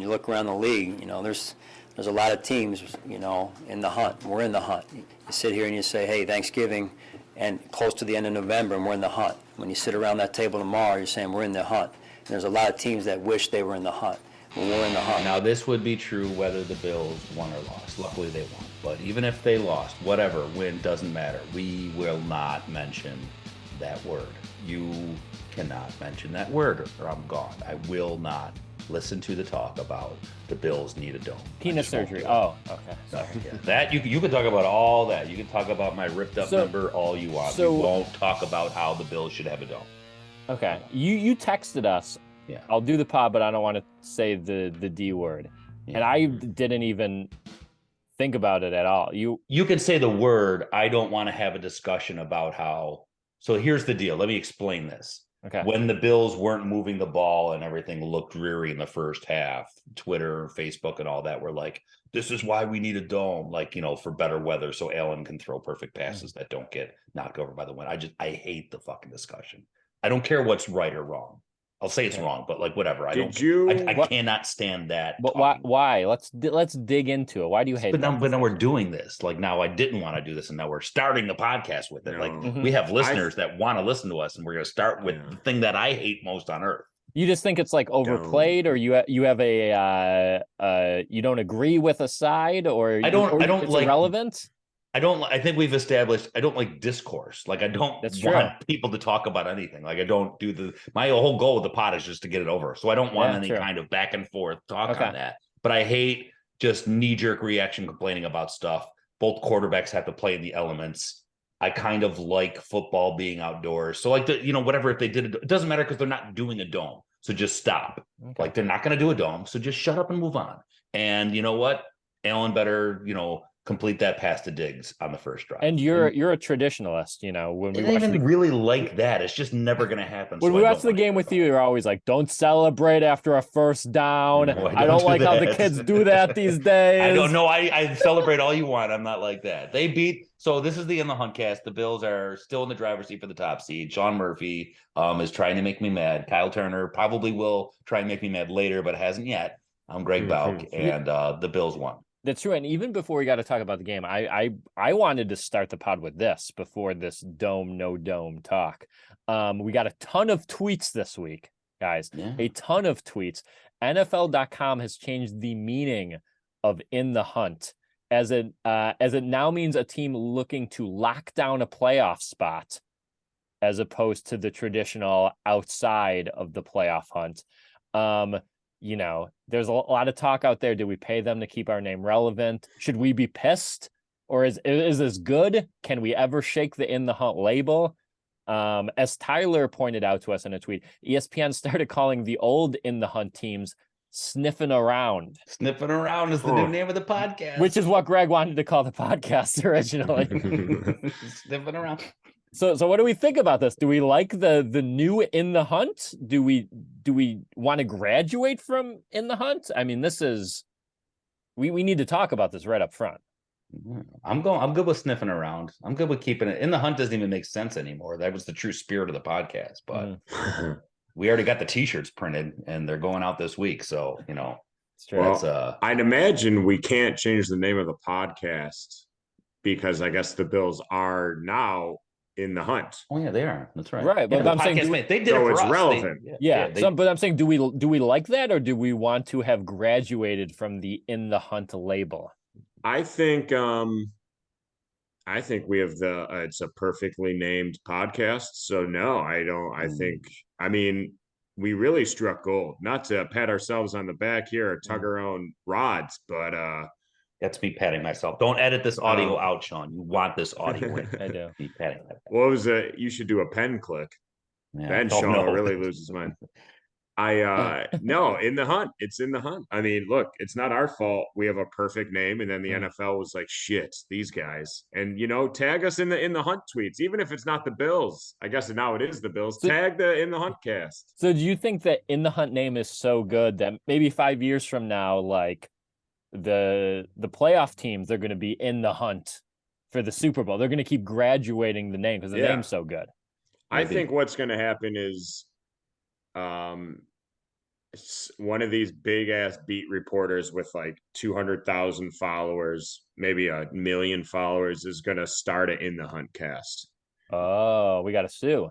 you look around the league, there's a lot of teams, in the hunt. We're in the hunt. You sit here and you say, hey, Thanksgiving, and close to the end of November, and we're in the hunt. When you sit around that table tomorrow, you're saying we're in the hunt. And there's a lot of teams that wish they were in the hunt. Well, we're in the hunt. Now, this would be true whether the Bills won or lost. Luckily, they won. But even if they lost, whatever, win, doesn't matter. We will not mention that word. You cannot mention that word or I'm gone. I will not listen to the talk about the Bills need a dome. Penis surgery. Oh, okay. Sorry. Yeah. That you can talk about all that. You can talk about my ripped up number all you want. So, we won't talk about how the Bills should have a dome. Okay. You texted us. Yeah. I'll do the pod, but I don't want to say the D word. Yeah. And I didn't even think about it at all. You can say the word. I don't want to have a discussion about how. So here's the deal. Let me explain this. Okay. When the Bills weren't moving the ball and everything looked dreary in the first half, Twitter, Facebook, and all that were like, this is why we need a dome, for better weather so Allen can throw perfect passes that don't get knocked over by the wind. I hate the fucking discussion. I don't care what's right or wrong. I'll say it's wrong, but whatever. I cannot stand that. But why? Let's dig into it. Why do you hate it? But now we're doing this. Now I didn't want to do this, and now we're starting the podcast with it. We have listeners that want to listen to us, and we're going to start with the thing that I hate most on earth. You just think it's overplayed, or you have a you don't agree with a side, or I don't it's irrelevant. I think we've established, I don't like discourse. I don't want people to talk about anything. I don't do my whole goal with the pod is just to get it over. So I don't want any kind of back and forth talk on that. But I hate just knee-jerk reaction complaining about stuff. Both quarterbacks have to play in the elements. I kind of like football being outdoors. So whatever, if they did it doesn't matter because they're not doing a dome. So just stop. Okay. They're not going to do a dome. So just shut up and move on. And you know what? Allen better, complete that pass to Diggs on the first drive. And you're a traditionalist, when we really like that. It's just never going to happen. When we watch the game with you, you're always like, don't celebrate after a first down. No, I don't like how the kids do that these days. I don't know. I celebrate all you want. I'm not like that. They beat. So this is the In the Hunt cast. The Bills are still in the driver's seat for the top seed. Sean Murphy is trying to make me mad. Kyle Turner probably will try and make me mad later, but hasn't yet. I'm Greg Bauk, and the Bills won. That's true. And even before we got to talk about the game, I wanted to start the pod with this before this dome, no dome talk. We got a ton of tweets this week, guys. Yeah. A ton of tweets. NFL.com has changed the meaning of in the hunt as it now means a team looking to lock down a playoff spot as opposed to the traditional outside of the playoff hunt. There's a lot of talk out there. Do we pay them to keep our name relevant? Should we be pissed? Or is this good? Can we ever shake the in the hunt label? As Tyler pointed out to us in a tweet, ESPN started calling the old in the hunt teams sniffing around. Sniffing around is the new name of the podcast. Which is what Greg wanted to call the podcast originally. Sniffing around. So what do we think about this? Do we like the new in the hunt? Do we want to graduate from in the hunt? I mean, this is we need to talk about this right up front. I'm good with sniffing around. I'm good with keeping it. In the hunt doesn't even make sense anymore. That was the true spirit of the podcast, but we already got the t-shirts printed and they're going out this week. So, it's true. Well, I'd imagine we can't change the name of the podcast because I guess the Bills are now in the hunt. Oh yeah, they are. That's right. Right, but I'm saying they did it for it's us. Relevant. But I'm saying, do we like that, or do we want to have graduated from the in the hunt label? I think we have it's a perfectly named podcast. So no, I don't. I think we really struck gold. Not to pat ourselves on the back here or tug our own rods, but that's me patting myself. Don't edit this audio out, Sean. You want this audio in. I do. Be patting that. What was it? You should do a pen click. Yeah, then Sean will really lose his mind. No, in the hunt. It's in the hunt. I mean, look, it's not our fault. We have a perfect name, and then the NFL was like, shit, these guys. And tag us in the hunt tweets, even if it's not the Bills. I guess now it is the Bills. Tag the in the hunt cast. So do you think that in the hunt name is so good that maybe 5 years from now, like the playoff teams are going to be in the hunt for the Super Bowl? They're going to keep graduating the name because the name's so good. I think what's going to happen is one of these big ass beat reporters with like 200,000 followers, maybe 1 million followers, is going to start it In the Hunt cast. Oh, we got to sue.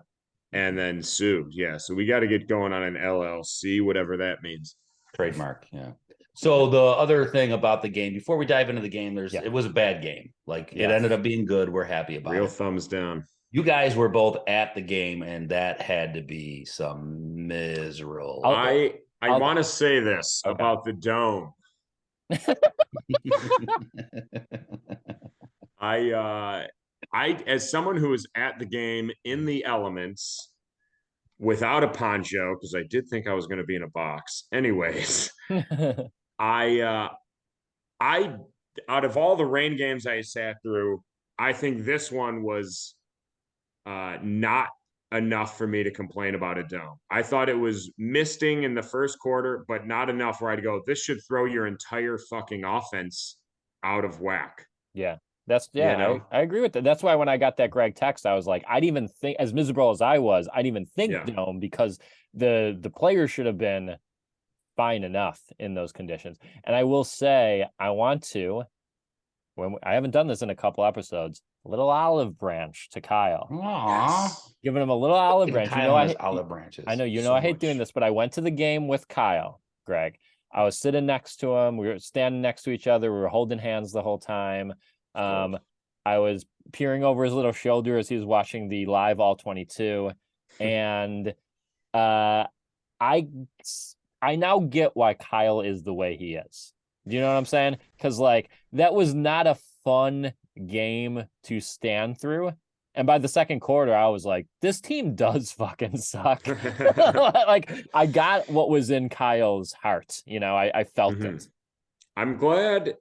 And then sue. Yeah. So we got to get going on an LLC, whatever that means. Trademark. Yeah. So the other thing about the game, before we dive into the game, it was a bad game. Like it ended up being good. We're happy about it. Real thumbs down. You guys were both at the game, and that had to be some miserable. I want to say this about the dome. I as someone who was at the game in the elements without a poncho, because I did think I was going to be in a box. Anyways, I out of all the rain games I sat through, I think this one was not enough for me to complain about a dome. I thought it was misting in the first quarter, but not enough where I'd go, this should throw your entire fucking offense out of whack. Yeah. I agree with that. That's why when I got that Greg text, I was like, I'd even think, as miserable as I was, I'd even think dome, because the players should have been fine enough in those conditions. And I will say, I haven't done this in a couple episodes, a little olive branch to Kyle. Yes. Giving him a little olive branch. Olive branches. I know, I hate doing this, but I went to the game with Kyle, Greg. I was sitting next to him. We were standing next to each other. We were holding hands the whole time. I was peering over his little shoulder as he was watching the live All 22. And I now get why Kyle is the way he is. Do you know what I'm saying? Because like that was not a fun game to stand through. And by the second quarter, I was like, this team does fucking suck. Like I got what was in Kyle's heart. I felt it. I'm glad.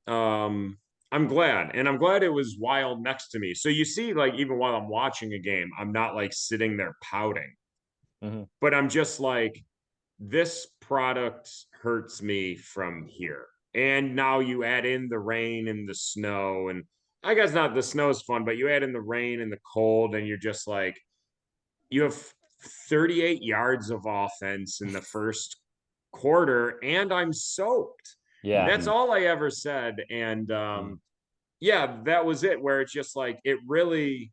I'm glad. And I'm glad it was Wild next to me. So you see, like, even while I'm watching a game, I'm not like sitting there pouting. But I'm just like, this product hurts me from here. And now you add in the rain and the snow, and I guess not the snow is fun, but you add in the rain and the cold, and you're just like, you have 38 yards of offense in the first quarter, and I'm soaked. Yeah. That's all I ever said. And that was it, where it's just like it really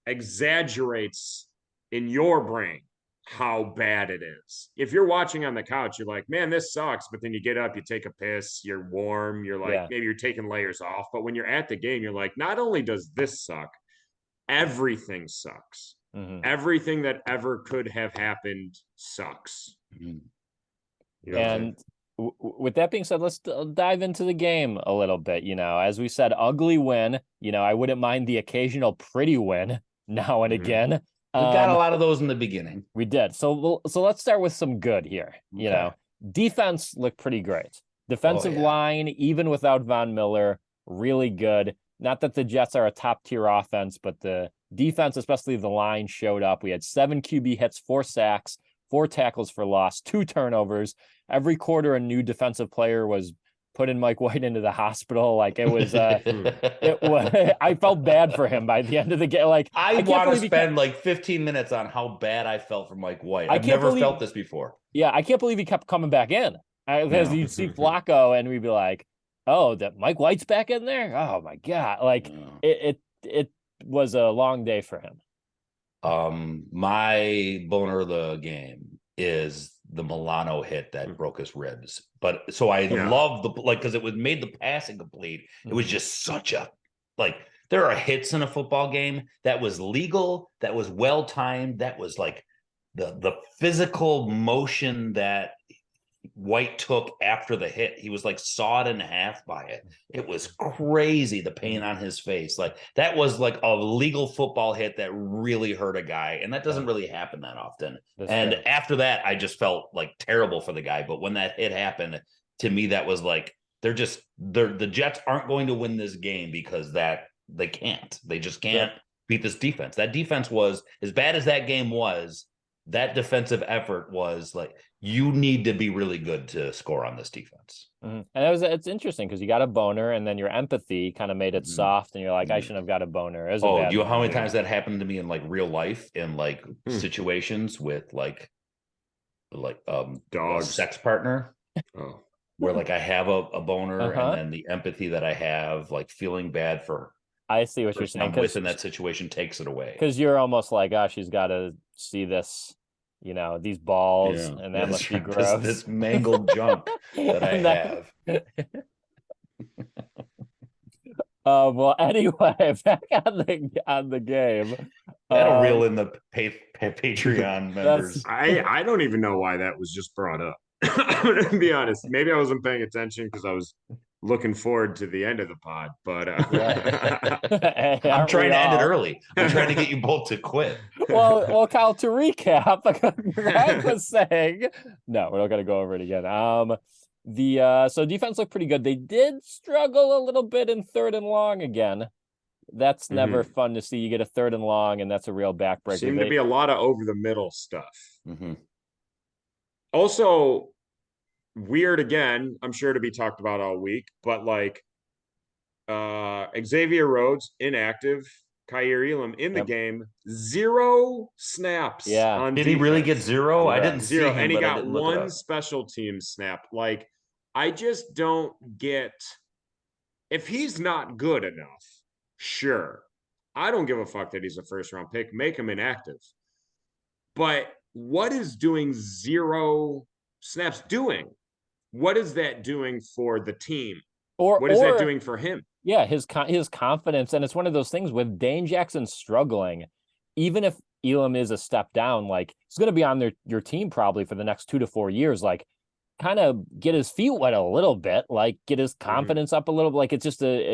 exaggerates in your brain how bad it is. If you're watching on the couch, you're like, man, this sucks. But then you get up, you take a piss, you're warm, you're like, maybe you're taking layers off. But when you're at the game, you're like, not only does this suck, everything sucks. Everything that ever could have happened sucks. And with that being said, let's dive into the game a little bit. As we said, ugly win. I wouldn't mind the occasional pretty win now and again. We got a lot of those in the beginning. We did. So let's start with some good here. Okay. Defense looked pretty great. Defensive line, even without Von Miller, really good. Not that the Jets are a top tier offense, but the defense, especially the line, showed up. We had 7 QB hits, 4 sacks, 4 tackles for loss, 2 turnovers. Every quarter, a new defensive player was putting Mike White into the hospital. Like it was, I felt bad for him by the end of the game. Like I want to spend like 15 minutes on how bad I felt for Mike White. I've never felt this before. Yeah, I can't believe he kept coming back in. Because you'd see Flacco and we'd be like, oh, that Mike White's back in there? Oh my God. Like it was a long day for him. My boner of the game is the Milano hit that broke his ribs. But so I love because it made the passing complete. It was just such a, there are hits in a football game that was legal, that was well timed, that was like the physical motion that White took after the hit. He was like sawed in half by it. It was crazy, the pain on his face. Like that was like a legal football hit that really hurt a guy, and that doesn't really happen that often. After that, I just felt like terrible for the guy. But when that hit happened, to me, that was like the Jets aren't going to win this game because they can't. They just can't beat this defense. That defense was, as bad as that game was, that defensive effort was like, you need to be really good to score on this defense. And it's interesting because you got a boner, and then your empathy kind of made it soft, and you're like, I shouldn't have got a boner. You know how many times that happened to me in like real life, in like situations with like like a Dogs. sex partner. Oh. Where like I have a boner, Uh-huh. and then the empathy that I have, like feeling bad for I see what the you're person saying. I'm with in that situation, takes it away. Because you're almost like, oh, she's got to see this, these balls, Yeah, and that must be right. gross. This mangled junk that I And have. Well, anyway, back on the game. That'll reel in the Patreon members. I don't even know why that was just brought up. I'm gonna be honest. Maybe I wasn't paying attention because I was looking forward to the end of the pod. But Hey, I'm trying to end it all? early. I'm trying to get you both to quit. Well, Kyle, to recap, Greg was saying, no, we're not going to go over it again. So defense looked pretty good. They did struggle a little bit in 3rd and long again. That's never fun to see. You get a 3rd and long, and that's a real backbreaker. Seemed to be a lot of over the middle stuff. Mm-hmm. Also, weird again, I'm sure to be talked about all week, but like Xavier Rhodes inactive, Kaiir Elam in the game, 0 snaps. Yeah. On Did defense. he really get 0? I didn't 0, see him, and he but got 1 special team snap. Like, I just don't get, if he's not good enough, sure. I don't give a fuck that he's a 1st round pick. Make him inactive. But what is doing 0 snaps doing? What is that doing for the team? What is that doing for him? Yeah, his confidence, and it's one of those things with Dane Jackson struggling. Even if Elam is a step down, like he's going to be on your team probably for the next 2 to 4 years. Like, kind of get his feet wet a little bit, like get his confidence up a little bit. Like it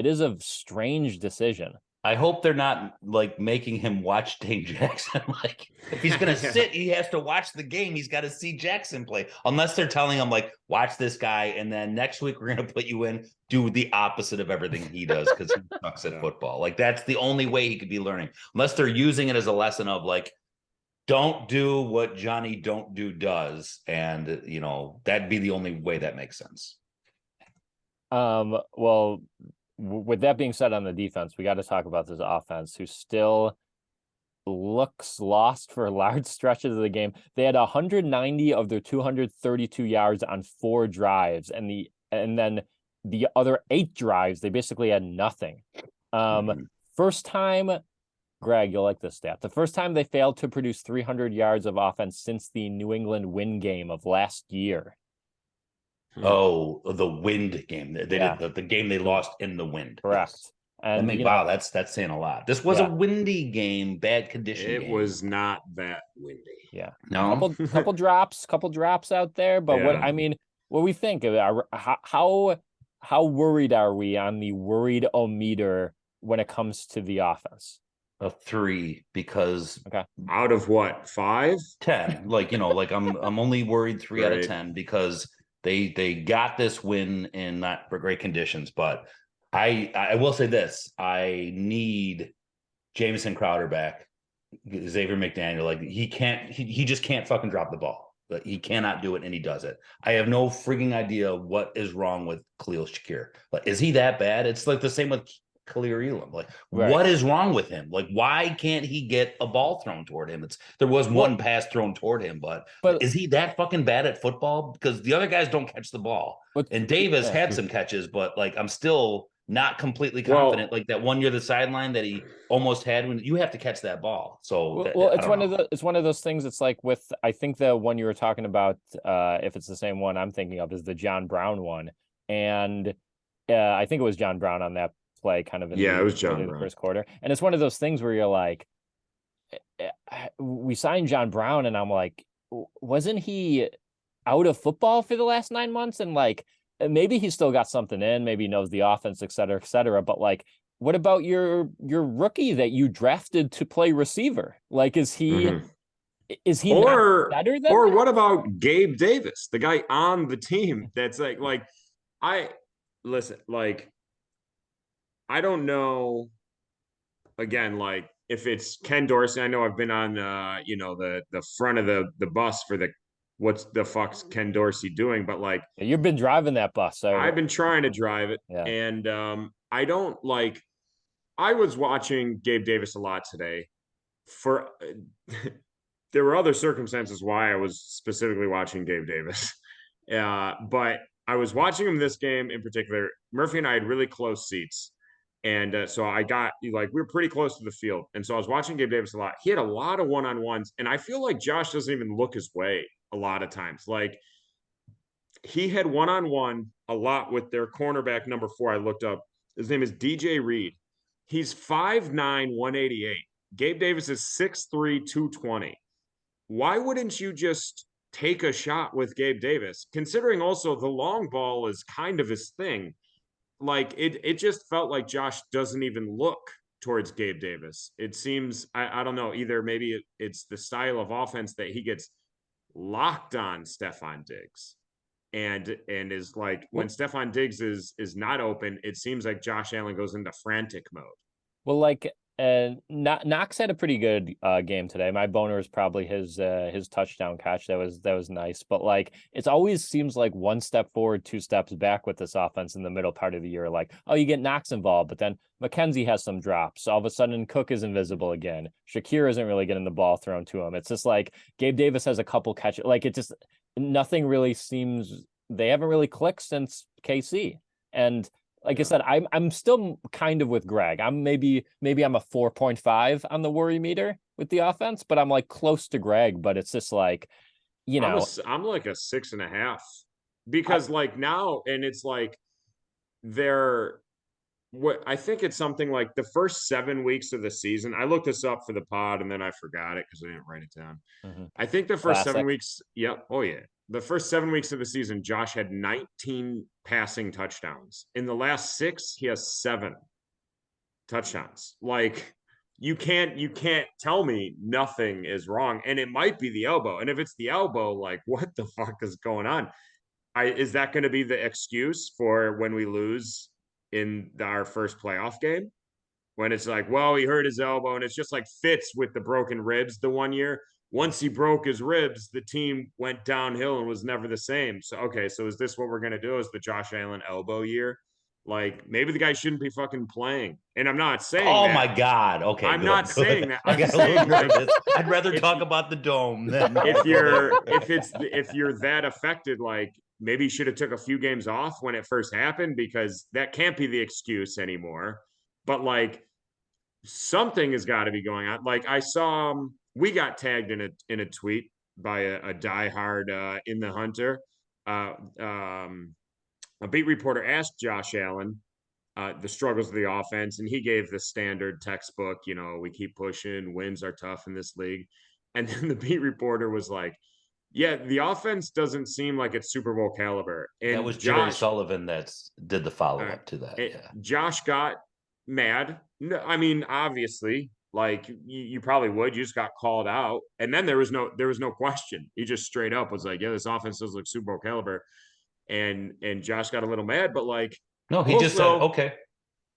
is a strange decision. I hope they're not like making him watch Dane Jackson. Like if he's going to sit, he has to watch the game. He's got to see Jackson play, unless they're telling him like, watch this guy. And then next week we're going to put you in, do the opposite of everything he does. Cause he sucks at football. Like that's the only way he could be learning, unless they're using it as a lesson of like, don't do what Johnny don't do does. And that'd be the only way that makes sense. Well, with that being said, on the defense, we got to talk about this offense, who still looks lost for large stretches of the game. They had 190 of their 232 yards on 4 drives, and then the other 8 drives, they basically had nothing. First time, Greg, you'll like this stat. The first time they failed to produce 300 yards of offense since the New England win game of last year. Oh, the wind game. They did the game they lost in the wind. Correct. Yes. And wow, that's saying a lot. This was a windy game, bad condition. It was not that windy. Yeah. No. couple drops out there. But what we think of it, how worried are we on the worried-o-meter when it comes to the offense? A 3, because out of what, 5? 10. Like, I'm only worried 3 out of 10 because they got this win in not for great conditions. But I will say this: I need Jamison Crowder back, Xavier McDaniel. Like he just can't fucking drop the ball. But he cannot do it, and he does it. I have no freaking idea what is wrong with Khalil Shakir. Like, is he that bad? It's like the same with Kaiir Elam. Like, what is wrong with him? Like, why can't he get a ball thrown toward him? There was one pass thrown toward him, but is he that fucking bad at football? Because the other guys don't catch the ball. And Davis had some catches, but like, I'm still not completely confident. Like that one year the sideline that he almost had, when you have to catch that ball. So it's one of those things. It's like with, I think the one you were talking about, if it's the same one I'm thinking of, is the John Brown one, and I think it was John Brown on that play, kind of it was John Brown in the first quarter. And it's one of those things where you're like, we signed John Brown, and I'm like, wasn't he out of football for the last 9 months? And like, maybe he's still got something in, maybe he knows the offense, et cetera, but like, what about your rookie that you drafted to play receiver? Like, is he not better than or that? what about Gabe Davis, the guy on the team that's like I don't know, again, like if it's Ken Dorsey. I know I've been on the front of the bus for the what's the fuck's Ken Dorsey doing, but like, You've been driving that bus. So I've been trying to drive it, and I don't like. I was watching Gabe Davis a lot today. there were other circumstances why I was specifically watching Gabe Davis. But I was watching him this game in particular. Murphy and I had really close seats. And so I got like, we were pretty close to the field. And so I was watching Gabe Davis a lot. He had a lot of one-on-ones. And I feel like Josh doesn't even look his way a lot of times. Like he had one-on-one a lot with their cornerback number 4. I looked up. His name is DJ Reed. He's 5'9", 188. Gabe Davis is 6'3", 220. Why wouldn't you just take a shot with Gabe Davis, considering also the long ball is kind of his thing? Like it just felt like Josh doesn't even look towards Gabe Davis. It seems, I don't know, either maybe it's the style of offense that he gets locked on Stefon Diggs and is like, when Stefon Diggs is not open, it seems like Josh Allen goes into frantic mode. Well, like, Knox had a pretty good game today. My boner is probably his touchdown catch. That was nice. But like, it always seems like one step forward, 2 steps back with this offense in the middle part of the year. Like, oh, you get Knox involved, but then McKenzie has some drops. All of a sudden, Cook is invisible again. Shakir isn't really getting the ball thrown to him. It's just like Gabe Davis has a couple catches. Like, it just, nothing really seems, they haven't really clicked since KC. And like I said, I'm still kind of with Greg. I'm maybe I'm a 4.5 on the worry meter with the offense, but I'm like close to Greg. But it's just like, you know, I'm like a 6.5 because like now, and it's like what I think it's something like the first 7 weeks of the season. I looked this up for the pod and then I forgot it because I didn't write it down. Mm-hmm. I think the first Classic. 7 weeks. Yep. Oh yeah. The first 7 weeks of the season, Josh had 19 passing touchdowns. In the last 6, he has 7 touchdowns. Like you can't tell me nothing is wrong. And it might be the elbow. And if it's the elbow, like what the fuck is going on? Is that going to be the excuse for when we lose in our first playoff game? When it's like, well, he hurt his elbow, and it's just like Fitz with the broken ribs the one year. Once he broke his ribs, the team went downhill and was never the same. So, okay, so is this what we're going to do? Is the Josh Allen elbow year? Like, maybe the guy shouldn't be fucking playing. And I'm not saying Oh, that. my God. Okay, I'm not saying that. I got a little nervous. I'd rather talk about the dome than if you're that affected, like, maybe you should have took a few games off when it first happened, because that can't be the excuse anymore. But, like, something has got to be going on. Like, I saw we got tagged in a tweet by a diehard in the Hunter. A beat reporter asked Josh Allen the struggles of the offense, and he gave the standard textbook, you know, we keep pushing, wins are tough in this league. And then the beat reporter was like, yeah, the offense doesn't seem like it's Super Bowl caliber. And that was Jerry Sullivan that did the follow-up to that. Yeah. Josh got mad. No, I mean, obviously, like you probably would. You just got called out, and then there was no question. He just straight up was like, "Yeah, this offense does look Super Bowl caliber," and Josh got a little mad, but like, no, he just said, "Okay."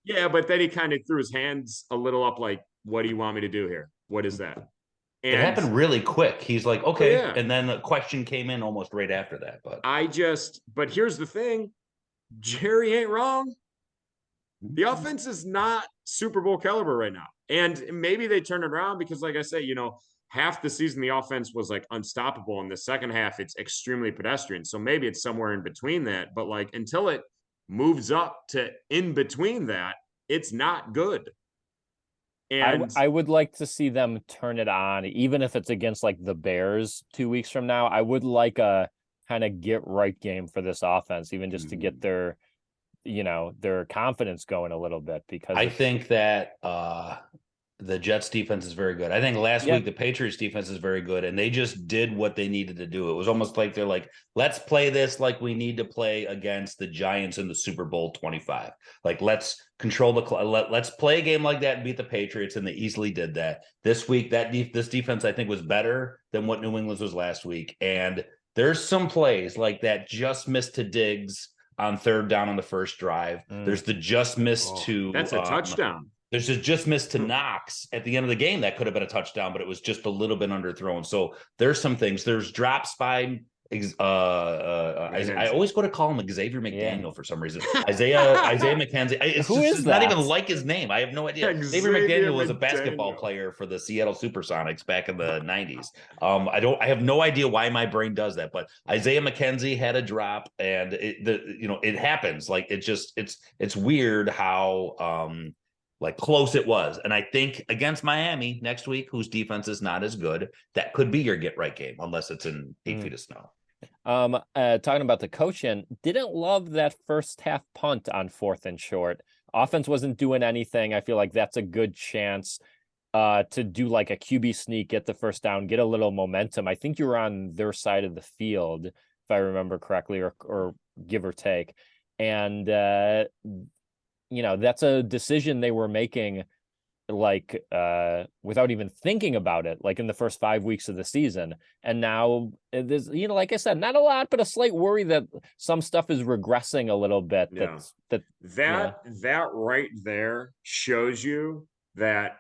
Yeah, but then he kind of threw his hands a little up, like, "What do you want me to do here? What is that?" And it happened really quick. He's like, "Okay," yeah. And then the question came in almost right after that. But here's the thing, Jerry ain't wrong. The offense is not Super Bowl caliber right now. And maybe they turn it around because, like I say, you know, half the season the offense was like unstoppable. In the second half, it's extremely pedestrian. So maybe it's somewhere in between that. But like until it moves up to in between that, it's not good. And I would like to see them turn it on, even if it's against like the Bears 2 weeks from now. I would like a kind of get right game for this offense, even just to get their confidence going a little bit, because I think that the Jets defense is very good. I think last week the Patriots defense is very good, and they just did what they needed to do. It was almost like they're like, let's play this like we need to play against the Giants in the Super Bowl 25. Like, let's control let's play a game like that and beat the Patriots, and they easily did that. This week, this defense I think was better than what New England's was last week, and there's some plays like that just missed to Diggs on third down on the first drive. There's the just miss to that's a touchdown. There's a just miss to Knox at the end of the game that could have been a touchdown, but it was just a little bit underthrown. So there's some things. There's drops by I always go to call him Xavier McDaniel for some reason. Isaiah McKenzie. It's not even like his name. I have no idea. Xavier McDaniel was a basketball player for the Seattle Supersonics back in the 90s. I have no idea why my brain does that, but Isaiah McKenzie had a drop, and it happens. Like it's weird how like close it was. And I think against Miami next week, whose defense is not as good, that could be your get right game, unless it's in 8 feet of snow. Talking about the coaching, didn't love that first half punt on 4th and short. Offense wasn't doing anything. I feel like that's a good chance to do like a QB sneak, get the first down, get a little momentum. I think you were on their side of the field, if I remember correctly, or give or take. And that's a decision they were making like without even thinking about it, like in the first 5 weeks of the season. And now there's, like I said, not a lot, but a slight worry that some stuff is regressing a little bit. Yeah. That right there shows you that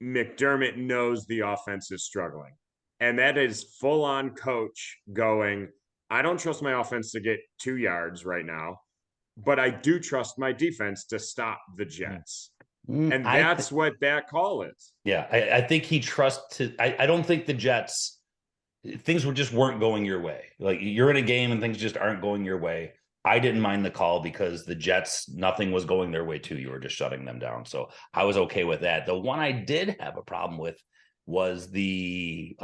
McDermott knows the offense is struggling. And that is full on coach going, I don't trust my offense to get 2 yards right now, but I do trust my defense to stop the Jets. And that's what that call is. Yeah, I think he trusts I don't think the Jets, things weren't going your way. Like, you're in a game and things just aren't going your way. I didn't mind the call because the Jets, nothing was going their way too. You were just shutting them down. So I was okay with that. The one I did have a problem with was the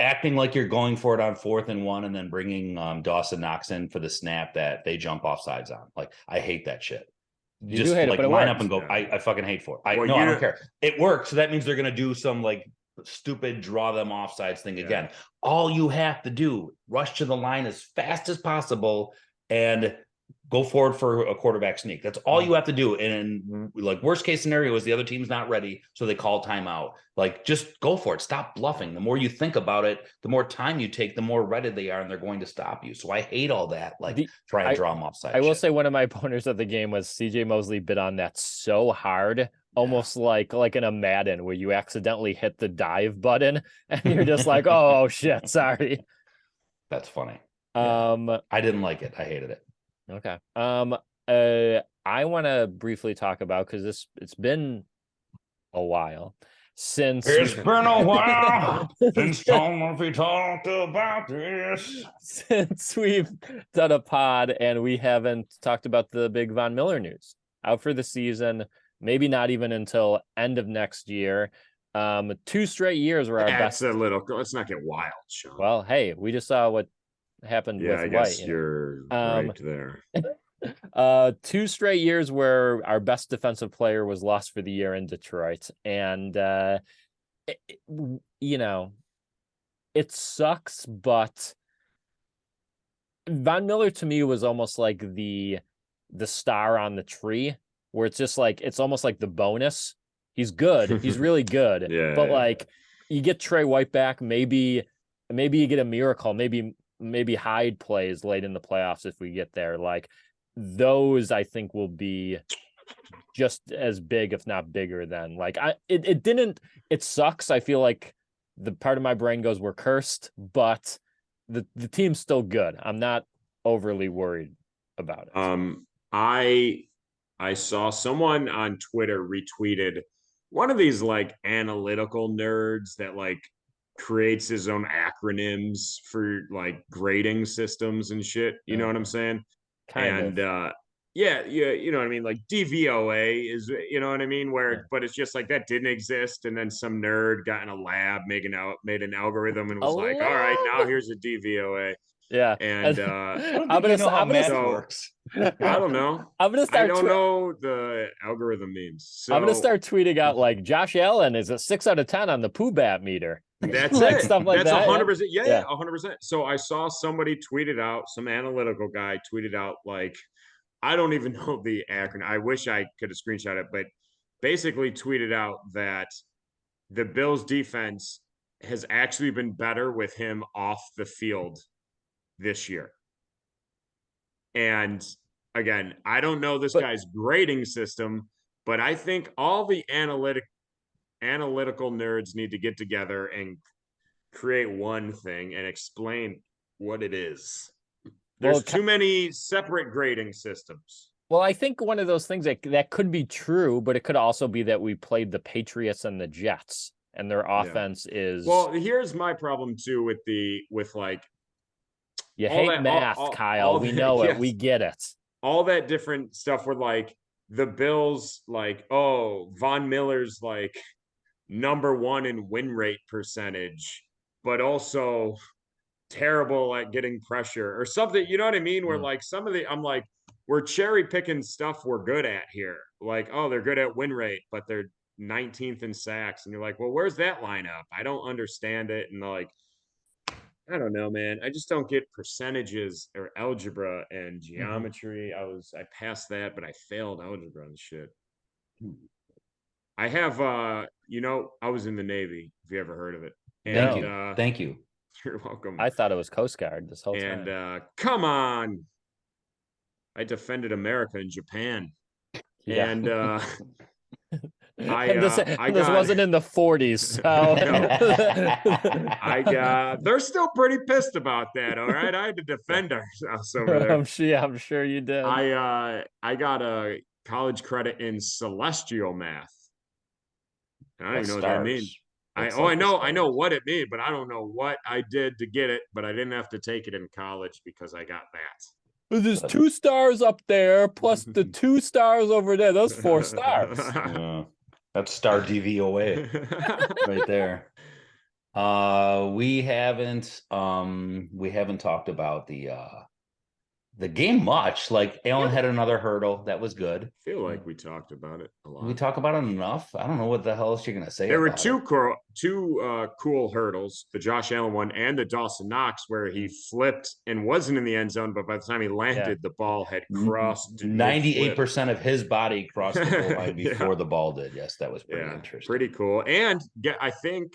acting like you're going for it on 4th and 1 and then bringing Dawson Knox in for the snap that they jump off sides on. Like, I hate that shit. You just hate like it, line up and go. I fucking hate for it. I don't care. It works. So that means they're gonna do some like stupid draw them offsides thing again. All you have to do, rush to the line as fast as possible and go forward for a quarterback sneak. That's all you have to do. And like, worst case scenario is the other team's not ready, so they call timeout. Like, just go for it. Stop bluffing. The more you think about it, the more time you take, the more ready they are, and they're going to stop you. So I hate all that. Like, try and draw them offside. I will say one of my opponents of the game was CJ Mosley bit on that so hard, almost like in a Madden where you accidentally hit the dive button and you're just like, oh shit, sorry. That's funny. I didn't like it. I hated it. Okay. I want to briefly talk about, because it's been a while since since Tom Murphy talked about this. Since we've done a pod and we haven't talked about the big Von Miller news. Out for the season, maybe not even until end of next year. 2 straight years were our best. Let's not get wild, Sean. Well, hey, we just saw what happened with I guess White. You're right there. 2 straight years where our best defensive player was lost for the year in Detroit. And, it sucks, but Von Miller to me was almost like the star on the tree, where it's just like, it's almost like the bonus. He's good. He's really good. Like, you get Trey White back, maybe you get a miracle, maybe Hyde plays late in the playoffs if we get there. Like, those I think will be just as big, if not bigger than like it sucks. I feel like the part of my brain goes, we're cursed, but the team's still good. I'm not overly worried about it. I saw someone on Twitter retweeted one of these like analytical nerds that like creates his own acronyms for like grading systems and shit. You know what I'm saying? You know what I mean? Like DVOA is, you know what I mean? But it's just like that didn't exist. And then some nerd got in a lab, made an algorithm and was like, all right, now here's a DVOA. Yeah. And I'm gonna works. I don't know. I don't know the algorithm memes. So I'm gonna start tweeting out like Josh Allen is a 6 out of 10 on the Pooh-Bat meter. That's like it. Stuff like that's that. 100%. Yeah, 100%. So I saw somebody tweeted out, some analytical guy tweeted out, like, I don't even know the acronym. I wish I could have screenshot it, but basically tweeted out that the Bills defense has actually been better with him off the field this year. And again, I don't know this guy's grading system, but I think all the analytical nerds need to get together and create one thing and explain what it is. Well, There's too many separate grading systems. Well, I think one of those things that could be true, but it could also be that we played the Patriots and the Jets, and their offense is. Well, here's my problem too with like. You hate math, Kyle. We know it. We get it. All that different stuff with like the Bills, like, oh, Von Miller's like #1 in win rate percentage, but also terrible at getting pressure or something. You know what I mean? Where like some of I'm like, we're cherry picking stuff we're good at here. Like, oh, they're good at win rate, but they're 19th in sacks. And you're like, well, where's that line up? I don't understand it. And like, I don't know, man. I just don't get percentages or algebra and geometry. I passed that, but I failed algebra and shit. I have I was in the Navy, if you ever heard of it. And, Thank you. You're welcome. I thought it was Coast Guard this whole time. And come on. I defended America in Japan. Yeah. And this wasn't in the 40s. So. They're still pretty pissed about that. All right. I had to defend ourselves over there. I'm sure you did. I got a college credit in celestial math. I don't even know what that means. I know what it means, but I don't know what I did to get it, but I didn't have to take it in college because I got that. There's 2 stars up there, plus the 2 stars over there. Those 4 stars. That's star DVOA right there. We haven't talked about the game much. Like Alan had another hurdle that was good. I feel like we talked about it a lot. We talk about it enough. I don't know what the hell else you're gonna say. There were two cool hurdles: the Josh Allen one and the Dawson Knox, where he flipped and wasn't in the end zone, but by the time he landed, the ball had crossed. 98% of his body crossed the goal line before the ball did. Yes, that was pretty interesting. Pretty cool. And I think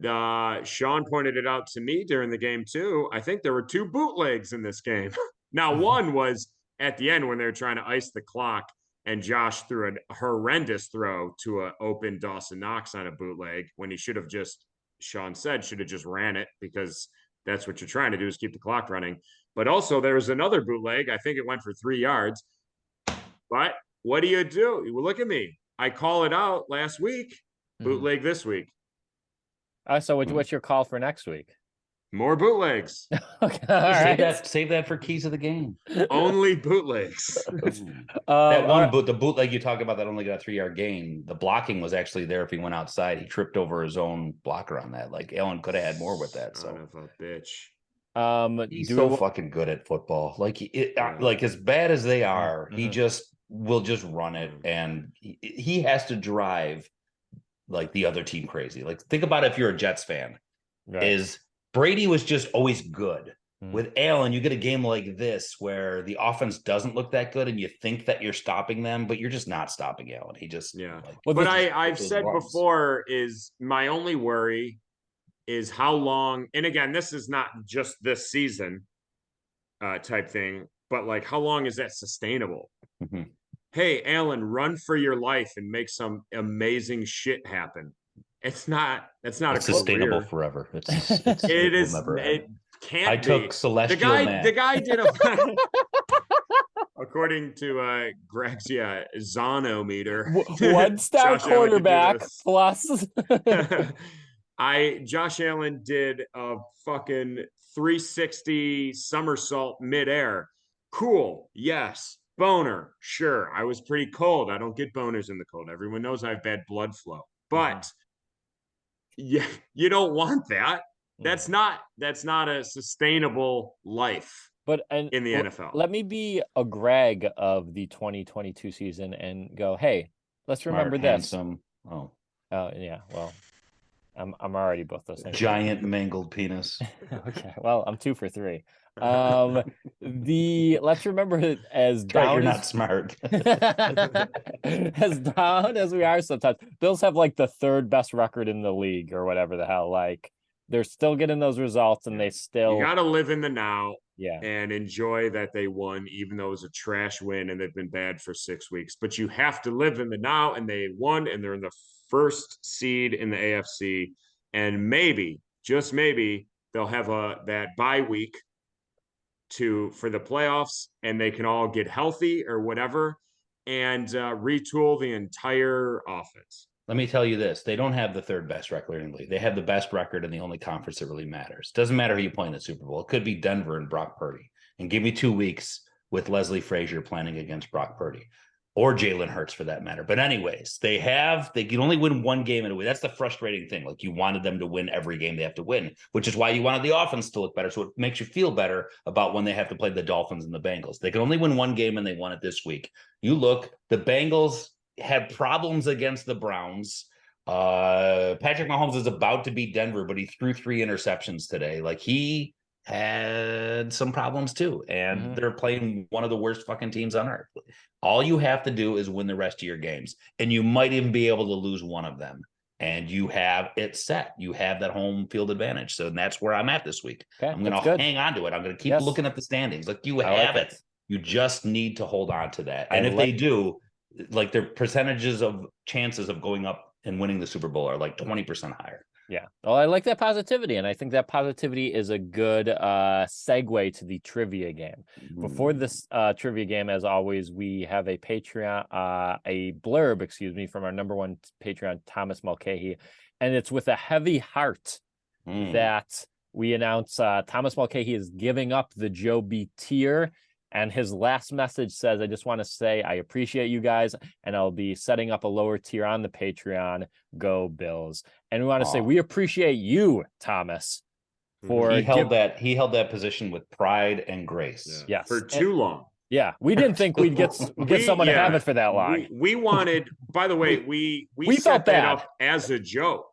Sean pointed it out to me during the game too. I think there were 2 bootlegs in this game. Now, one was at the end when they were trying to ice the clock, and Josh threw a horrendous throw to an open Dawson Knox on a bootleg when he should have just, Sean said, should have just ran it, because that's what you're trying to do, is keep the clock running. But also there was another bootleg. I think it went for 3 yards. But what do? Well, look at me. I call it out last week, bootleg this week. So what's your call for next week? More bootlegs. Okay, save that for keys of the game. Only bootlegs. The bootleg you talk about that only got a 3-yard gain. The blocking was actually there if he went outside. He tripped over his own blocker on that. Like Allen could have had more with that. So son of a bitch. He's so fucking good at football. Like like as bad as they are, he will just run it, and he has to drive like the other team crazy. Like think about if you're a Jets fan, is Brady was just always good. With Allen, you get a game like this where the offense doesn't look that good and you think that you're stopping them, but you're just not stopping Allen. He just but I've said before, is my only worry is how long, and again, this is not just this season type thing, but like how long is that sustainable? Hey, Allen, run for your life and make some amazing shit happen. It's not sustainable forever. It is. It can't. I took celestial. The guy did a. According to Greg's Zonometer, 1-star quarterback plus. Josh Allen did a fucking 360 somersault midair. Cool. Yes. Boner. Sure. I was pretty cold. I don't get boners in the cold. Everyone knows I have bad blood flow, but. Yeah, you don't want that. That's not a sustainable life. In the NFL. Let me be a Greg of the 2022 season and go, hey, let's remember this. Handsome. Yeah. Well, I'm already both those things. Giant mangled penis. Okay. Well, I'm 2 for 3. Let's remember it as down. You're not smart. As down as we are sometimes, Bills have like the 3rd best record in the league or whatever the hell. Like they're still getting those results, and they still. You got to live in the now, and enjoy that they won, even though it was a trash win and they've been bad for 6 weeks. But you have to live in the now, and they won, and they're in the 1st seed in the AFC, and maybe just maybe they'll have that bye week for the playoffs, and they can all get healthy or whatever, and retool the entire offense. Let me tell you this. They don't have the third best record in the league. They have the best record in the only conference that really matters. Doesn't matter who you play in the Super Bowl. It could be Denver and Brock Purdy. And give me 2 weeks with Leslie Frazier playing against Brock Purdy. Or Jalen Hurts for that matter. But anyways, they can only win one game in a way. That's the frustrating thing. Like, you wanted them to win every game they have to win, which is why you wanted the offense to look better. So it makes you feel better about when they have to play the Dolphins and the Bengals. They can only win one game and they won it this week. You look, the Bengals had problems against the Browns. Patrick Mahomes is about to beat Denver, but he threw 3 interceptions today. Like, he had some problems too, and they're playing one of the worst fucking teams on earth. All you have to do is win the rest of your games, and you might even be able to lose one of them, and you have it set. You have that home field advantage. So that's where I'm at this week. Okay, I'm going to hang on to it. I'm going to keep looking at the standings. Like, you have it. You just need to hold on to that. And if they do, like, their percentages of chances of going up and winning the Super Bowl are like 20% higher. Yeah. Well, I like that positivity, and I think that positivity is a good segue to the trivia game. Before this trivia game, as always, we have a Patreon, a blurb, excuse me, from our number one Patreon, Thomas Mulcahy, and it's with a heavy heart that we announce Thomas Mulcahy is giving up the Joe B tier. And his last message says, I just want to say I appreciate you guys, and I'll be setting up a lower tier on the Patreon. Go Bills. And we want to say we appreciate you, Thomas, for he held that position with pride and grace. Yes. For too long. Yeah. We didn't think we'd get someone to have it for that long. We wanted, by the way, we set that up as a joke.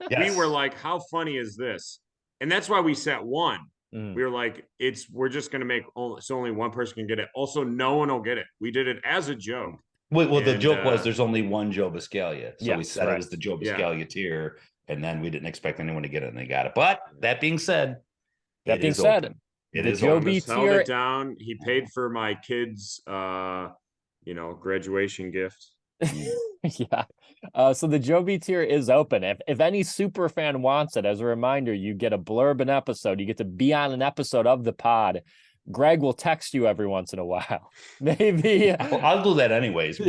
We were like, how funny is this? And that's why we set 1. We were like, we're just going to make so only one person can get it. Also, no one will get it. We did it as a joke. Well, the joke was there's only one Joe Biscaglia. So we said it was the Joe Biscaglia tier, and then we didn't expect anyone to get it, and they got it. But that being said, it is Joe B tier. Held it down. He paid for my kids' graduation gift. Yeah. So the Joe B tier is open. If any super fan wants it, as a reminder, you get a blurb an episode. You get to be on an episode of the pod. Greg will text you every once in a while. Maybe I'll do that anyways.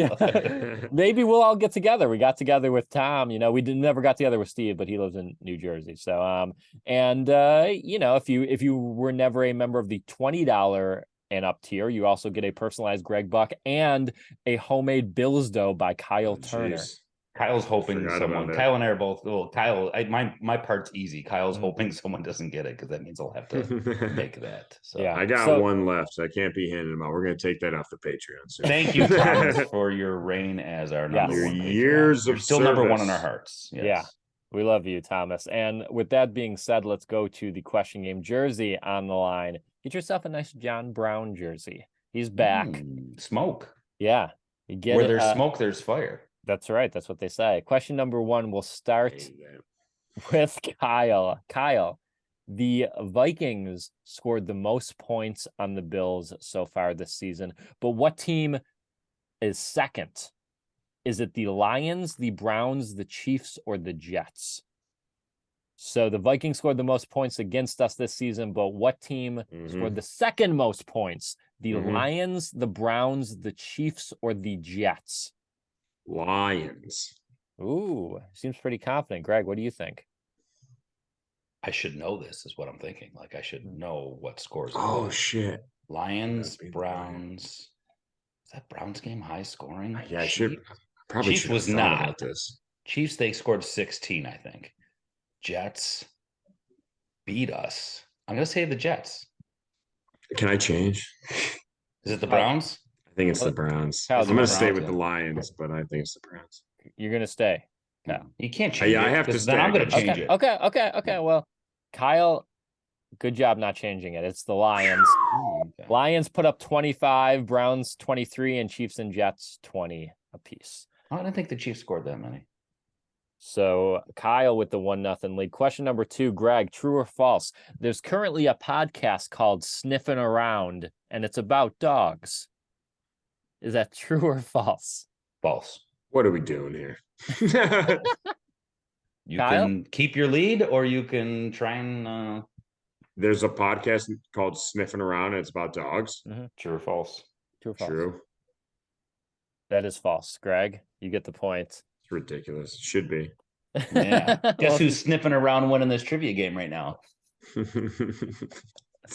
Maybe we'll all get together. We got together with Tom. We never got together with Steve, but he lives in New Jersey. So if you were never a member of the $20 and up tier, you also get a personalized Greg Buck and a homemade Bills dough by Kyle Turner. Kyle's hoping someone. Kyle and I are both. Well, Kyle, my part's easy. Kyle's hoping someone doesn't get it because that means I'll have to make that. So I got one left. I can't be handing them out. We're going to take that off the Patreon soon. Thank you, Thomas, for your reign as our number one. Years of still service. Number 1 in our hearts. Yes. Yeah, we love you, Thomas. And with that being said, let's go to the question game jersey on the line. Get yourself a nice John Brown jersey. He's back. Smoke. Yeah. Where there's smoke, there's fire. That's right. That's what they say. Question number 1, we'll start with Kyle. Kyle, the Vikings scored the most points on the Bills so far this season, but what team is second? Is it the Lions, the Browns, the Chiefs, or the Jets? So the Vikings scored the most points against us this season, but what team scored the second most points? The Lions, the Browns, the Chiefs, or the Jets? Lions. Ooh, seems pretty confident. Greg, what do you think? I should know this, is what I'm thinking. Like, I should know what scores. Oh, shit. Lions, Browns. Is that Browns game high scoring? Yeah, I should. Probably Chiefs was not. About this. Chiefs, they scored 16, I think. Jets beat us. I'm going to say the Jets. Can I change? Is it the Browns? I think it's the Browns. I'm going to stay with the Lions, but I think it's the Browns. You're going to stay? No, you can't change it. Yeah, I have to stay. Then I'm going to change it. Okay. Well, Kyle, good job not changing it. It's the Lions. Okay. Lions put up 25, Browns 23, and Chiefs and Jets 20 apiece. I didn't think the Chiefs scored that many. So Kyle with the 1-0 lead. Question number 2, Greg, true or false? There's currently a podcast called Sniffing Around, and it's about dogs. Is that true or false? False. What are we doing here? You Kyle? can keep your lead, or you can try and There's a podcast called Sniffing Around, and it's about dogs. true or false. True or false? True. That is false. Greg, you get the point. It's ridiculous. Should be. Yeah. Guess who's sniffing around winning this trivia game right now?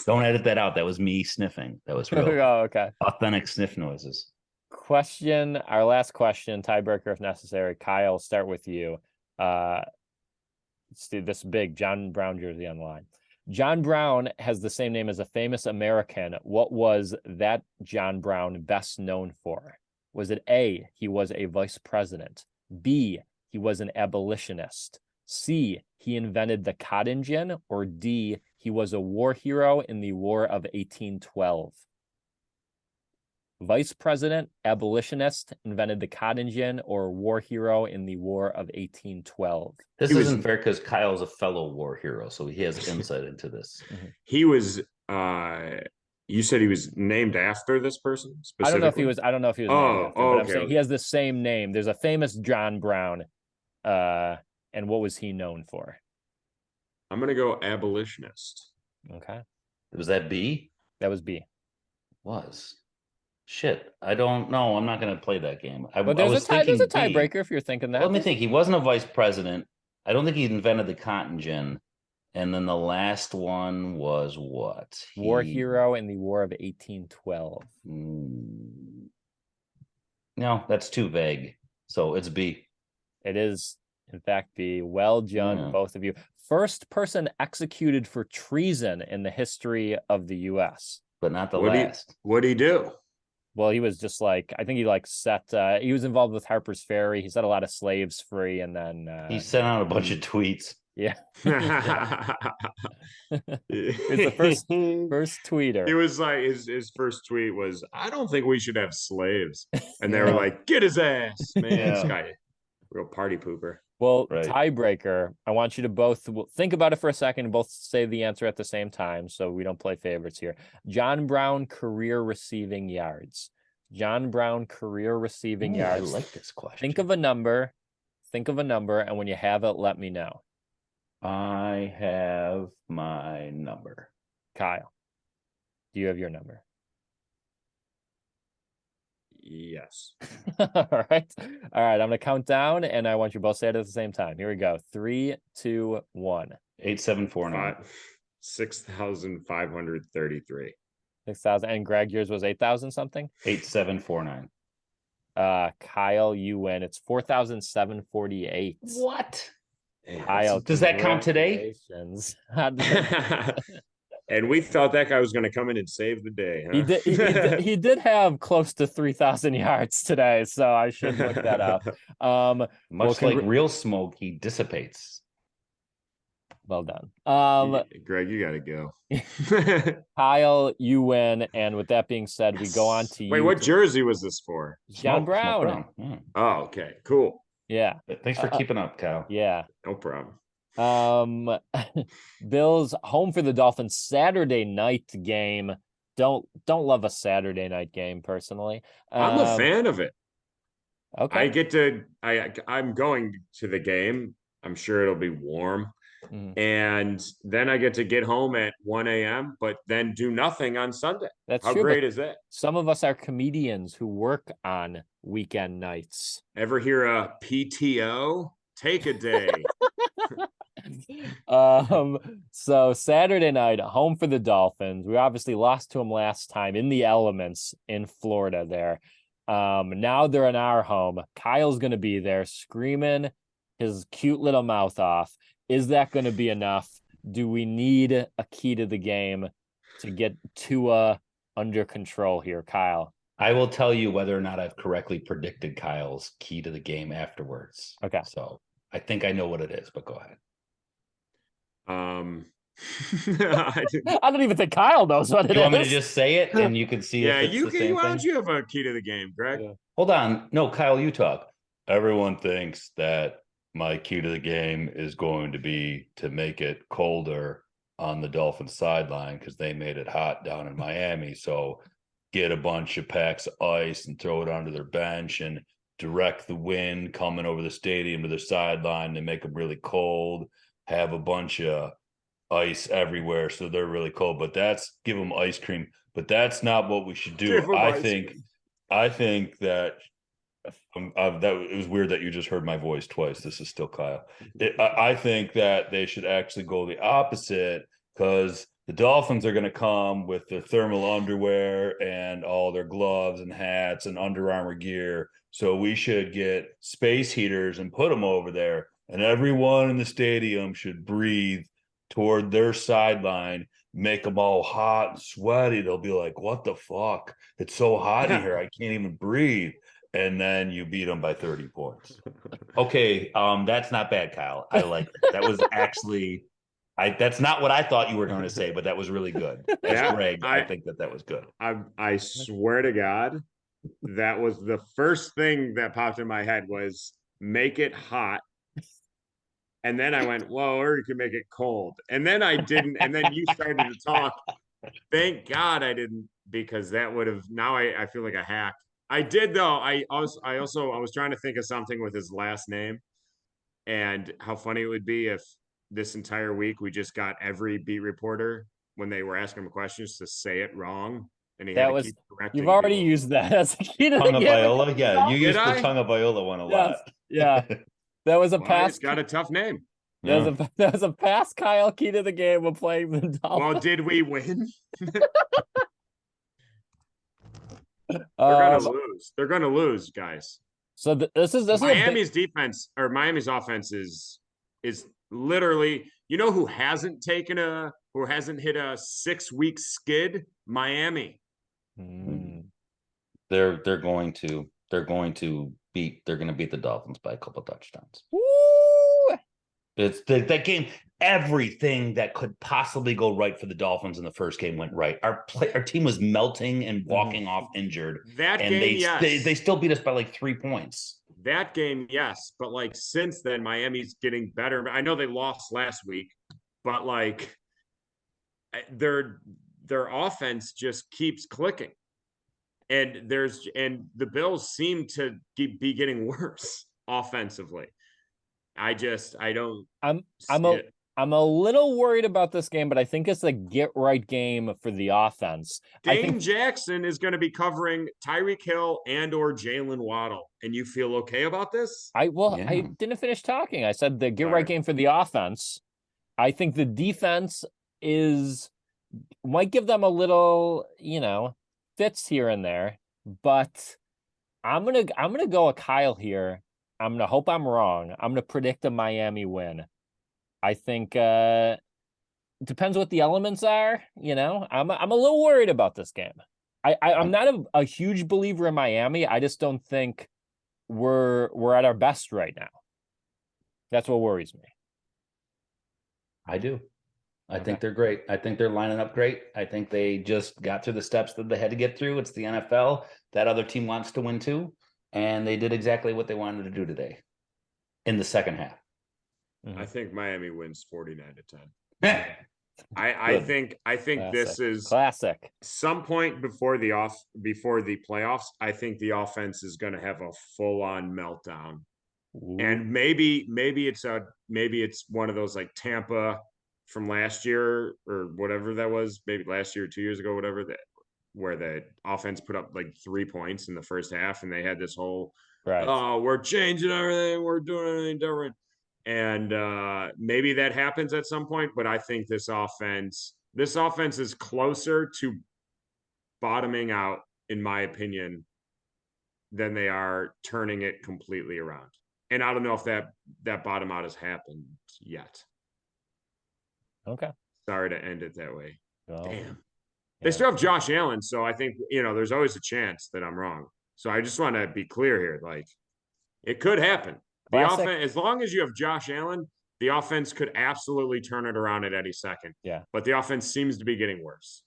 Don't edit that out. That was me sniffing. That was real. Oh, okay. Authentic sniff noises. Question, our last question, tiebreaker if necessary. Kyle, start with you. Let's do this big John Brown jersey on the line. John Brown has the same name as a famous American. What was that John Brown best known for? Was it A, he was a vice president? B, he was an abolitionist? C, he invented the cotton gin? Or D, he was a war hero in the War of 1812? Vice president, abolitionist, invented the cotton gin, or war hero in the War of 1812? This isn't fair because Kyle's a fellow war hero, so he has insight into this. He was you said he was named after this person specifically? I don't know if he was named after, but I'm okay. saying he has the same name. There's a famous John Brown. And what was he known for? I'm gonna go abolitionist. Okay. Was that B? That was B. Was. Shit. I don't know. I'm not gonna play that game. But there's a tiebreaker if you're thinking that. Let me think. He wasn't a vice president. I don't think he invented the cotton gin. And then the last one was what? War hero in the War of 1812. No, that's too vague. So it's B. It is, in fact, B. Well done, both of you. First person executed for treason in the history of the U.S. But not the last. What'd he do? Well, he was just like, I think he like he was involved with Harper's Ferry. He set a lot of slaves free, and then he sent out a bunch of tweets. Yeah. It's the first tweeter. He was like, his first tweet was, I don't think we should have slaves. And they were like, get his ass, man. This guy, real party pooper. Well, tiebreaker, I want you to both think about it for a second and both say the answer at the same time so we don't play favorites here. John Brown career receiving yards. John Brown career receiving yards. I like this question. Think of a number, and when you have it, let me know. I have my number. Kyle, do you have your number? Yes. All right. I'm going to count down and I want you both to say it at the same time. Here we go. 3, 2, 1. 8749. 6,533. 6,000. And Greg, yours was 8,000 something? 8749. Kyle, you win. It's 4,748. What? Kyle, does that count today? And we thought that guy was going to come in and save the day. Huh? He did have close to 3,000 yards today, so I should look that up. Much like real smoke, he dissipates. Well done. Greg, you got to go. Kyle, you win. And with that being said, we go on to you. Wait, what jersey was this for? John Brown. Yeah. Oh, okay, cool. Yeah. Thanks for keeping up, Kyle. Yeah. No problem. Bills home for the Dolphins Saturday night game. Don't love a Saturday night game personally. I'm a fan of it. Okay. I'm going to the game. I'm sure it'll be warm. And then I get to get home at 1 a.m., but then do nothing on Sunday. That's How true, great is that? Some of us are comedians who work on weekend nights. Ever hear a PTO? Take a day. So Saturday night, home for the Dolphins. We obviously lost to them last time in the elements in Florida there. Now they're in our home. Kyle's going to be there screaming his cute little mouth off. Is that going to be enough? Do we need a key to the game to get Tua under control here, Kyle? I will tell you whether or not I've correctly predicted Kyle's key to the game afterwards. Okay. So I think I know what it is, but go ahead. I don't even think Kyle knows what it is. You want me to just say it and you can see if it's the same why thing? don't you have a key to the game, Greg? Yeah. Hold on. No, Kyle, you talk. Everyone thinks that my key to the game is going to be to make it colder on the Dolphins sideline because they made it hot down in Miami. So get a bunch of packs of ice and throw it onto their bench and direct the wind coming over the stadium to the sideline. They make them really cold, have a bunch of ice everywhere, so they're really cold. But that's give them ice cream. But that's not what we should do. I think that that it was weird that you just heard my voice twice. This is still Kyle. I think that they should actually go the opposite, because the Dolphins are going to come with their thermal underwear and all their gloves and hats and Under Armour gear. So we should get space heaters and put them over there, and everyone in the stadium should breathe toward their sideline, make them all hot and sweaty. They'll be like, what the fuck? It's so hot in here. I can't even breathe. And then you beat them by 30 points. Okay. That's not bad, Kyle. I like that. That was actually, that's not what I thought you were going to say, but that was really good. As Greg, I think that was good. I swear to God, that was the first thing that popped in my head was make it hot. And then I went, whoa, or you can make it cold. And then I didn't. And then you started to talk. Thank God I didn't, because that would have, now I feel like a hack. I did though. I was trying to think of something with his last name and how funny it would be if this entire week we just got every beat reporter when they were asking him questions to say it wrong. And he had to keep correcting. You've already used that as a key to the game. Viola? Yeah, you used the tongue of Viola one a lot. Yeah. That was a pass. It's got a tough name. That was a pass Kyle key to the game of playing the Dolphins. Well, did we win? They're gonna lose. They're gonna lose, guys. So this is Miami's defense or Miami's offense is literally. You know who hasn't hit a 6-week skid? Miami. They're going to beat the Dolphins by a couple touchdowns. Woo! It's that game. Everything that could possibly go right for the Dolphins in the first game went right. Our team was melting and walking off injured. They still beat us by like 3 points. That game, yes, but like since then, Miami's getting better. I know they lost last week, but like their offense just keeps clicking, and the Bills seem to be getting worse offensively. I'm a little worried about this game, but I think it's a get right game for the offense. Dane Jackson is going to be covering Tyreek Hill and or Jalen Waddle, and you feel okay about this? I didn't finish talking. I said the get right game for the offense. I think the defense might give them a little, fits here and there, but I'm gonna go a Kyle here. I'm gonna hope I'm wrong. I'm gonna predict a Miami win. I think depends what the elements are. I'm a little worried about this game. I'm not a huge believer in Miami. I just don't think we're at our best right now. That's what worries me. I do. I think they're great. I think they're lining up great. I think they just got through the steps that they had to get through. It's the NFL. That other team wants to win too. And they did exactly what they wanted to do today in the second half. I think Miami wins 49-10. I think classic. This is classic. Some point before the playoffs, I think the offense is going to have a full-on meltdown. Ooh. And maybe it's one of those like Tampa from last year or whatever that was, maybe last year or 2 years ago, whatever that, where the offense put up like 3 points in the first half, and they had this whole, we're changing everything, we're doing everything different. And maybe that happens at some point, but I think this offense is closer to bottoming out, in my opinion, than they are turning it completely around. And I don't know if that bottom out has happened yet. Okay. Sorry to end it that way. Oh. Damn. They still have Josh Allen, so I think, there's always a chance that I'm wrong. So I just want to be clear here. Like, it could happen. The offense, as long as you have Josh Allen, the offense could absolutely turn it around at any second. Yeah. But the offense seems to be getting worse.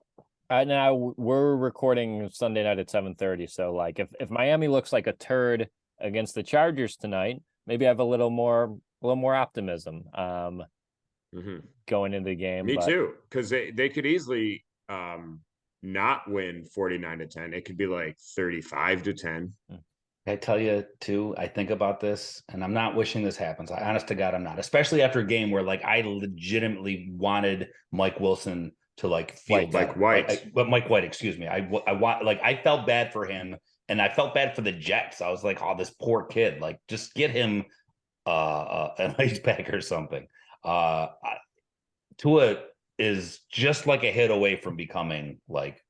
Now we're recording Sunday night at 7:30. So like if Miami looks like a turd against the Chargers tonight, maybe I have a little more optimism going into the game. Me too, because they could easily not win 49-10. It could be like 35-10. I tell you too, I think about this and I'm not wishing this happens. Honest to God, I'm not, especially after a game where like I legitimately wanted Mike Wilson to like feel better. Mike White. But Mike White, excuse me. I want, like, I felt bad for him and I felt bad for the Jets. I was like, oh, this poor kid, like just get him an ice pack or something. Tua is just like a hit away from becoming like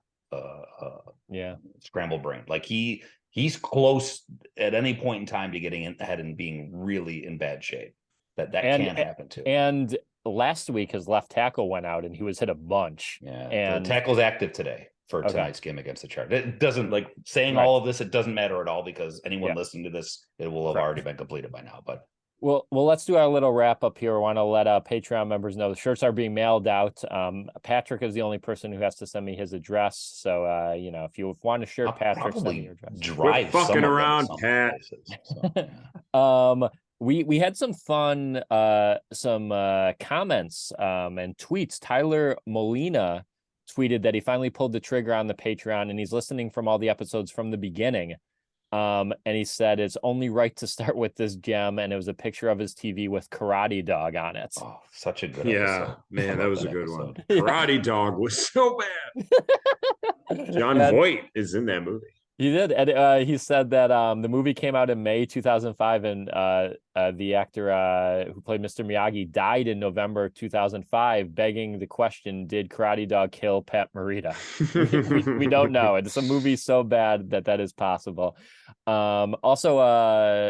scramble brain. Like he's close at any point in time to getting ahead and being really in bad shape. That can happen too. And last week his left tackle went out and he was hit a bunch. Yeah, and the tackle's active today for tonight's game against the Chargers. It doesn't, like, saying all of this, it doesn't matter at all because anyone listening to this, it will have already been completed by now. But well, let's do our little wrap up here. I want to let Patreon members know the shirts are being mailed out. Patrick is the only person who has to send me his address. So, if you want a shirt, Patrick, send me your address. Drive fucking around, Pat. Places, so. We had some fun comments and tweets. Tyler Molina tweeted that he finally pulled the trigger on the Patreon and he's listening from all the episodes from the beginning. And he said it's only right to start with this gem, and it was a picture of his TV with Karate Dog on it. Oh, such a good episode. Man, that was a good one. Karate Dog was so bad. John Voight is in that movie. He did, and he said that the movie came out in May 2005, and the actor who played Mr. Miyagi died in November 2005, begging the question, did Karate Dog kill Pat Morita? we don't know. It's a movie so bad that is possible. Also,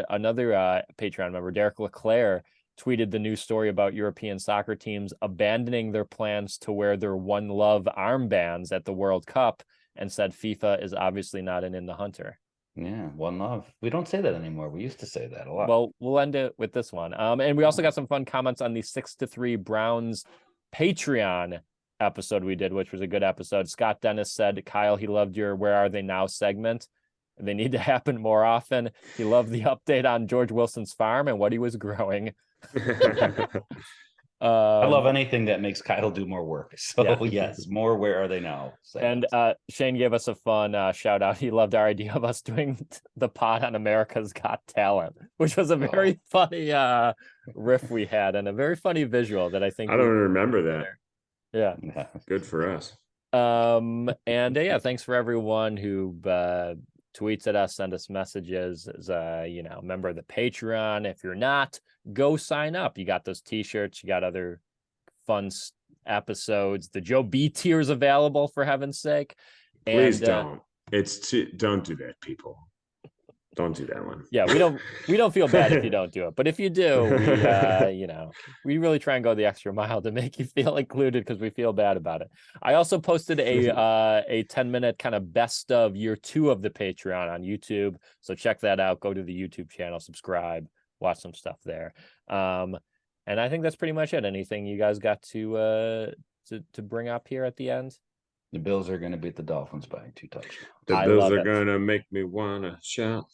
another Patreon member, Derek Leclerc, tweeted the news story about European soccer teams abandoning their plans to wear their One Love armbands at the World Cup, and said FIFA is obviously not in the hunter. Yeah, One Love. We don't say that anymore. We used to say that a lot. Well, we'll end it with this one. And we also got some fun comments on the 6-3 Browns Patreon episode we did, which was a good episode. Scott Dennis said, Kyle, he loved your Where Are They Now segment. They need to happen more often. He loved the update on George Wilson's farm and what he was growing. I love anything that makes Kyle do more work. So yes, more Where Are They Now? And Shane gave us a fun shout out. He loved our idea of us doing the pod on America's Got Talent, which was a very funny riff we had and a very funny visual that I think I don't remember that. Yeah. Good for us. Thanks for everyone who tweets at us, send us messages as member of the Patreon. If you're not, go sign up. You got those t-shirts, you got other fun episodes. The Joe B tier is available, for heaven's sake. Please don't. Don't do that, people. Don't do that one. Yeah, we don't feel bad if you don't do it, but if you do, we really try and go the extra mile to make you feel included because we feel bad about it. I also posted a 10-minute kind of best of year 2 of the Patreon on YouTube, so check that out. Go to the YouTube channel, subscribe, watch some stuff there. And I think that's pretty much it. Anything you guys got to bring up here at the end? The Bills are going to beat the Dolphins by 2 touchdowns. The Bills are going to make me want to shout.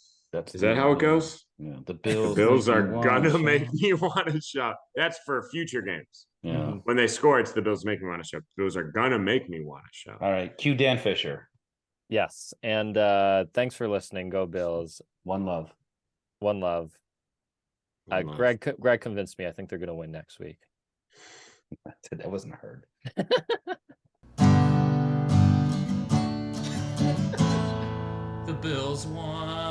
Is that how it goes? Yeah, the Bills are gonna make me want to shout. That's for future games. Yeah. When they score, it's the Bills make me want to shout. The Bills are gonna make me want to shout. All right. Cue Dan Fisher. Yes. And thanks for listening. Go Bills. One love. One love. Greg convinced me. I think they're gonna win next week. That wasn't hard. The Bills won.